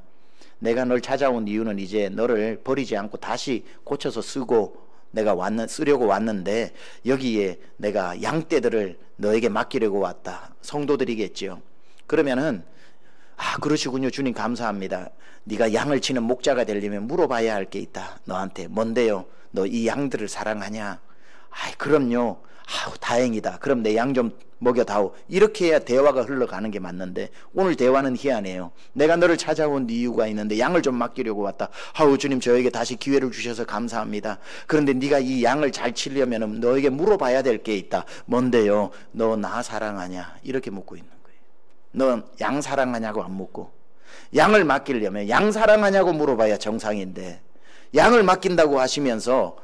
A: 내가 널 찾아온 이유는 이제 너를 버리지 않고 다시 고쳐서 쓰려고 왔는데, 여기에 내가 양떼들을 너에게 맡기려고 왔다. 성도들이겠죠. 그러면은, 그러시군요. 주님 감사합니다. 네가 양을 치는 목자가 되려면 물어봐야 할 게 있다. 너한테. 뭔데요? 너 이 양들을 사랑하냐? 그럼요. 다행이다. 그럼 내 양 좀 먹여다오. 이렇게 해야 대화가 흘러가는 게 맞는데, 오늘 대화는 희한해요. 내가 너를 찾아온 이유가 있는데 양을 좀 맡기려고 왔다. 주님, 저에게 다시 기회를 주셔서 감사합니다. 그런데 네가 이 양을 잘 치려면 너에게 물어봐야 될 게 있다. 뭔데요? 너 나 사랑하냐? 이렇게 묻고 있는 거예요. 너 양 사랑하냐고 안 묻고, 양을 맡기려면 양 사랑하냐고 물어봐야 정상인데, 양을 맡긴다고 하시면서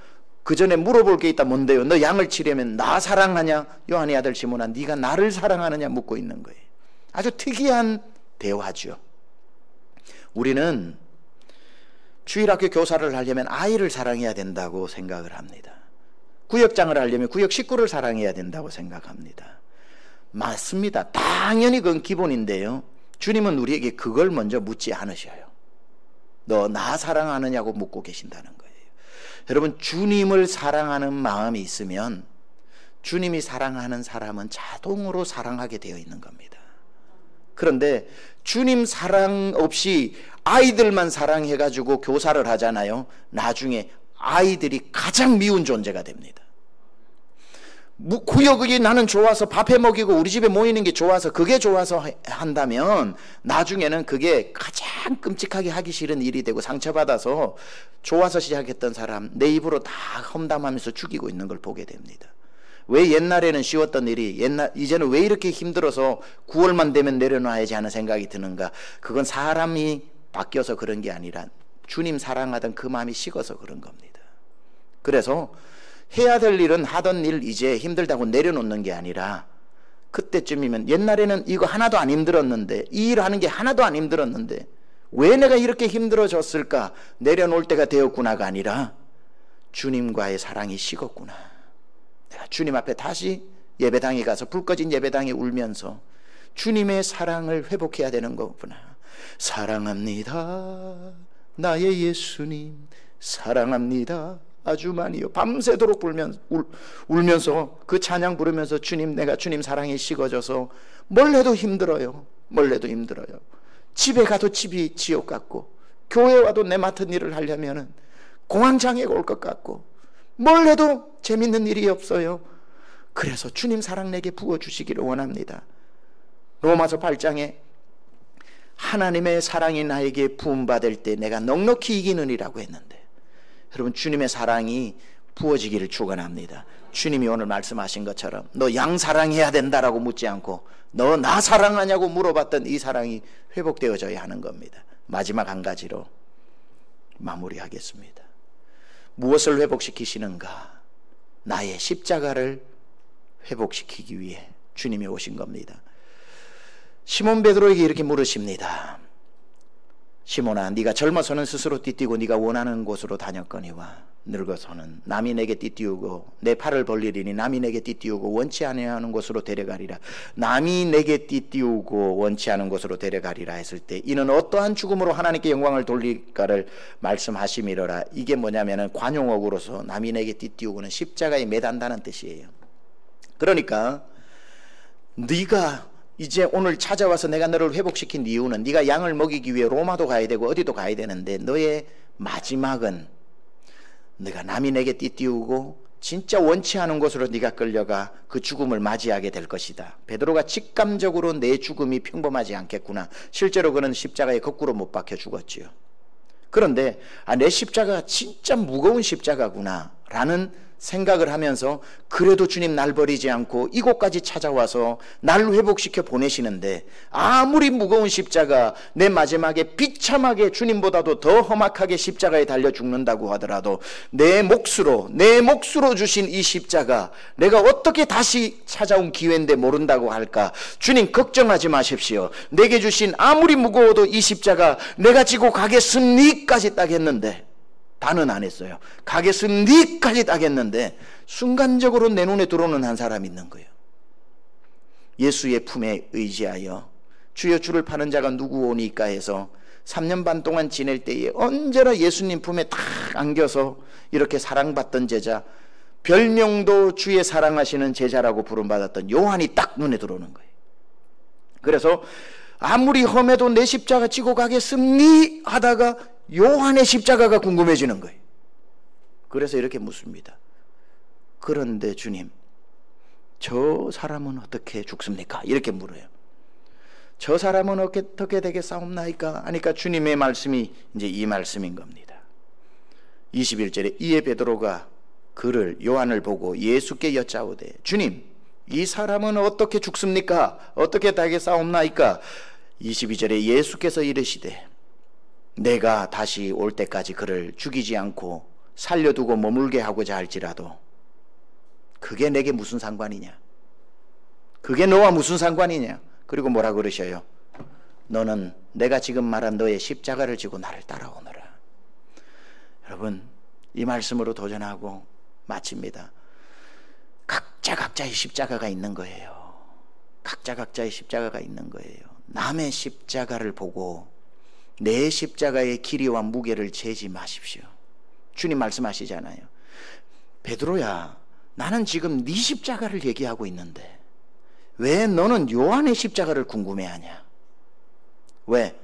A: 그 전에 물어볼 게 있다. 뭔데요? 너 양을 치려면 나 사랑하냐? 요한의 아들 시몬아, 네가 나를 사랑하느냐 묻고 있는 거예요. 아주 특이한 대화죠. 우리는 주일학교 교사를 하려면 아이를 사랑해야 된다고 생각을 합니다. 구역장을 하려면 구역 식구를 사랑해야 된다고 생각합니다. 맞습니다. 당연히 그건 기본인데요, 주님은 우리에게 그걸 먼저 묻지 않으셔요. 너 나 사랑하느냐고 묻고 계신다는 거예요. 여러분, 주님을 사랑하는 마음이 있으면 주님이 사랑하는 사람은 자동으로 사랑하게 되어 있는 겁니다. 그런데 주님 사랑 없이 아이들만 사랑해가지고 교사를 하잖아요. 나중에 아이들이 가장 미운 존재가 됩니다. 구역이 나는 좋아서 밥해 먹이고 우리 집에 모이는 게 좋아서, 그게 좋아서 한다면 나중에는 그게 가장 끔찍하게 하기 싫은 일이 되고, 상처받아서 좋아서 시작했던 사람 내 입으로 다 험담하면서 죽이고 있는 걸 보게 됩니다. 왜 옛날에는 쉬웠던 일이 이제는 왜 이렇게 힘들어서 9월만 되면 내려놔야지 하는 생각이 드는가? 그건 사람이 바뀌어서 그런 게 아니라 주님 사랑하던 그 마음이 식어서 그런 겁니다. 그래서 해야 될 일은 하던 일 이제 힘들다고 내려놓는 게 아니라, 그때쯤이면 옛날에는 이거 하나도 안 힘들었는데, 이 일 하는 게 하나도 안 힘들었는데 왜 내가 이렇게 힘들어졌을까? 내려놓을 때가 되었구나가 아니라, 주님과의 사랑이 식었구나. 내가 주님 앞에 다시 예배당에 가서 불 꺼진 예배당에 울면서 주님의 사랑을 회복해야 되는 거구나. 사랑합니다 나의 예수님, 사랑합니다 아주 많이요. 밤새도록 울면서 그 찬양 부르면서, 주님, 내가 주님 사랑이 식어져서 뭘 해도 힘들어요. 뭘 해도 힘들어요. 집에 가도 집이 지옥 같고, 교회 와도 내 맡은 일을 하려면 공황장애가 올 것 같고, 뭘 해도 재밌는 일이 없어요. 그래서 주님 사랑 내게 부어주시기를 원합니다. 로마서 8장에 하나님의 사랑이 나에게 부음받을 때 내가 넉넉히 이기느니라고 했는데, 여러분, 주님의 사랑이 부어지기를 축원합니다. 주님이 오늘 말씀하신 것처럼 너 양 사랑해야 된다라고 묻지 않고 너 나 사랑하냐고 물어봤던 이 사랑이 회복되어져야 하는 겁니다. 마지막 한 가지로 마무리하겠습니다. 무엇을 회복시키시는가? 나의 십자가를 회복시키기 위해 주님이 오신 겁니다. 시몬 베드로에게 이렇게 물으십니다. 시몬아, 네가 젊어서는 스스로 띠뛰고 네가 원하는 곳으로 다녔거니와 늙어서는 남이 내게 띠띠우고 내 팔을 벌리리니 남이 내게 띠띠우고 원치 아니하는 곳으로 데려가리라. 남이 내게 띠띠우고 원치 않은 곳으로 데려가리라 했을 때 이는 어떠한 죽음으로 하나님께 영광을 돌릴까를 말씀하심이로라. 이게 뭐냐면은 관용어구로서 남이 내게 띠띠우고는 십자가에 매단다는 뜻이에요. 그러니까 네가 이제 오늘 찾아와서 내가 너를 회복시킨 이유는 네가 양을 먹이기 위해 로마도 가야 되고 어디도 가야 되는데 너의 마지막은 네가 남이 내게 띠띠우고 진짜 원치 않은 곳으로 네가 끌려가 그 죽음을 맞이하게 될 것이다. 베드로가 직감적으로 내 죽음이 평범하지 않겠구나. 실제로 그는 십자가에 거꾸로 못 박혀 죽었지요. 그런데 내 십자가가 진짜 무거운 십자가구나 라는 생각을 하면서 그래도 주님 날 버리지 않고 이곳까지 찾아와서 날 회복시켜 보내시는데 아무리 무거운 십자가 내 마지막에 비참하게 주님보다도 더 험악하게 십자가에 달려 죽는다고 하더라도 내 몫으로 주신 이 십자가 내가 어떻게 다시 찾아온 기회인데 모른다고 할까? 주님 걱정하지 마십시오. 내게 주신 아무리 무거워도 이 십자가 내가 지고 가겠습니까지 딱 했는데 다는 안 했어요. 가겠습니까지 딱 했는데 순간적으로 내 눈에 들어오는 한 사람이 있는 거예요. 예수의 품에 의지하여 주여 주를 파는 자가 누구오니까 해서 3년 반 동안 지낼 때에 언제나 예수님 품에 딱 안겨서 이렇게 사랑받던 제자, 별명도 주의 사랑하시는 제자라고 부름받았던 요한이 딱 눈에 들어오는 거예요. 그래서 아무리 험해도 내 십자가 지고 가겠습니 하다가 요한의 십자가가 궁금해지는 거예요. 그래서 이렇게 묻습니다. 그런데 주님, 저 사람은 어떻게 죽습니까? 이렇게 물어요. 저 사람은 어떻게 되겠사옵나이까? 하니까 주님의 말씀이 이제 이 말씀인 겁니다. 21절에 이에 베드로가 그를 요한을 보고 예수께 여짜오되 주님, 이 사람은 어떻게 죽습니까? 어떻게 되겠사옵나이까? 22절에 예수께서 이르시되 내가 다시 올 때까지 그를 죽이지 않고 살려두고 머물게 하고자 할지라도 그게 내게 무슨 상관이냐? 그게 너와 무슨 상관이냐? 그리고 뭐라 그러셔요? 너는 내가 지금 말한 너의 십자가를 지고 나를 따라오너라. 여러분, 이 말씀으로 도전하고 마칩니다. 각자의 십자가가 있는 거예요. 각자의 십자가가 있는 거예요. 남의 십자가를 보고 내 십자가의 길이와 무게를 재지 마십시오. 주님 말씀하시잖아요. 베드로야, 나는 지금 네 십자가를 얘기하고 있는데 왜 너는 요한의 십자가를 궁금해하냐? 왜?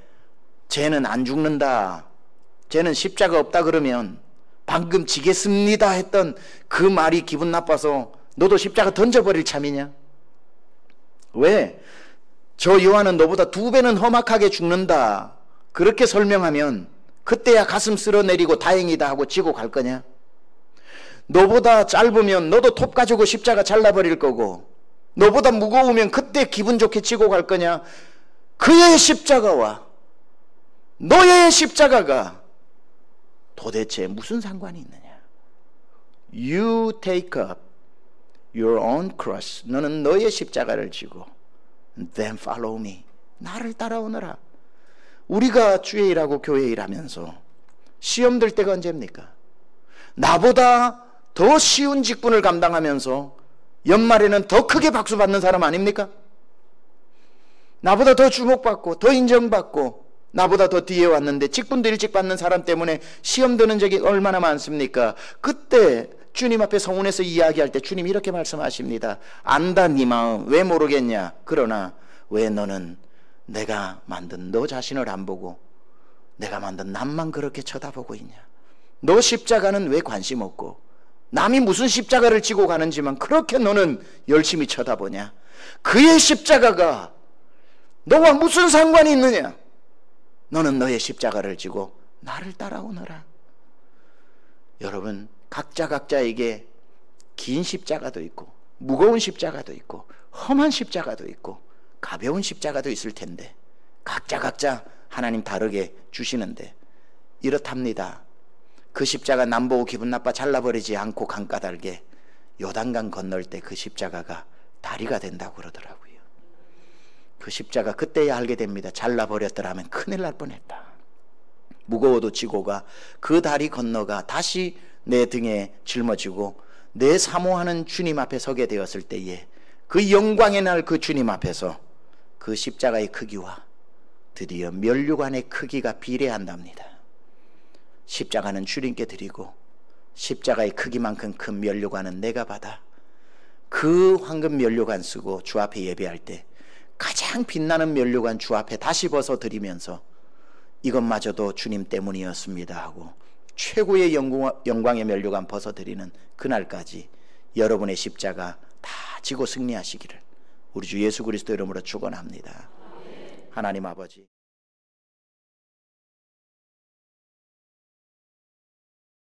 A: 쟤는 안 죽는다, 쟤는 십자가 없다 그러면 방금 지겠습니다 했던 그 말이 기분 나빠서 너도 십자가 던져버릴 참이냐? 왜? 저 요한은 너보다 2배는 험악하게 죽는다 그렇게 설명하면 그때야 가슴 쓸어내리고 다행이다 하고 지고 갈 거냐? 너보다 짧으면 너도 톱 가지고 십자가 잘라버릴 거고 너보다 무거우면 그때 기분 좋게 지고 갈 거냐? 그의 십자가와 너의 십자가가 도대체 무슨 상관이 있느냐? You take up your own cross. 너는 너의 십자가를 지고 then follow me. 나를 따라오너라. 우리가 주의 일하고 교회 일하면서 시험 들 때가 언제입니까? 나보다 더 쉬운 직분을 감당하면서 연말에는 더 크게 박수 받는 사람 아닙니까? 나보다 더 주목받고 더 인정받고 나보다 더 뒤에 왔는데 직분도 일찍 받는 사람 때문에 시험 드는 적이 얼마나 많습니까? 그때 주님 앞에 성원에서 이야기할 때 주님이 이렇게 말씀하십니다. 안다 네 마음 왜 모르겠냐? 그러나 왜 너는 내가 만든 너 자신을 안 보고 내가 만든 남만 그렇게 쳐다보고 있냐? 너 십자가는 왜 관심 없고 남이 무슨 십자가를 지고 가는지만 그렇게 너는 열심히 쳐다보냐? 그의 십자가가 너와 무슨 상관이 있느냐? 너는 너의 십자가를 지고 나를 따라오너라. 여러분, 각자에게 긴 십자가도 있고 무거운 십자가도 있고 험한 십자가도 있고 가벼운 십자가도 있을 텐데 각자 하나님 다르게 주시는데 이렇답니다. 그 십자가 남보고 기분 나빠 잘라버리지 않고 강가달게 요단강 건널 때 그 십자가가 다리가 된다고 그러더라고요. 그 십자가 그때야 알게 됩니다. 잘라버렸더라면 큰일 날 뻔했다. 무거워도 지고가 그 다리 건너가 다시 내 등에 짊어지고 내 사모하는 주님 앞에 서게 되었을 때에 그 영광의 날 그 주님 앞에서 그 십자가의 크기와 드디어 면류관의 크기가 비례한답니다. 십자가는 주님께 드리고 십자가의 크기만큼 큰 면류관은 내가 받아 그 황금 면류관 쓰고 주 앞에 예배할 때 가장 빛나는 면류관 주 앞에 다시 벗어 드리면서 이것마저도 주님 때문이었습니다 하고 최고의 영광의 면류관 벗어 드리는 그날까지 여러분의 십자가 다 지고 승리하시기를 우리 주 예수 그리스도 이름으로 축원합니다. 하나님 아버지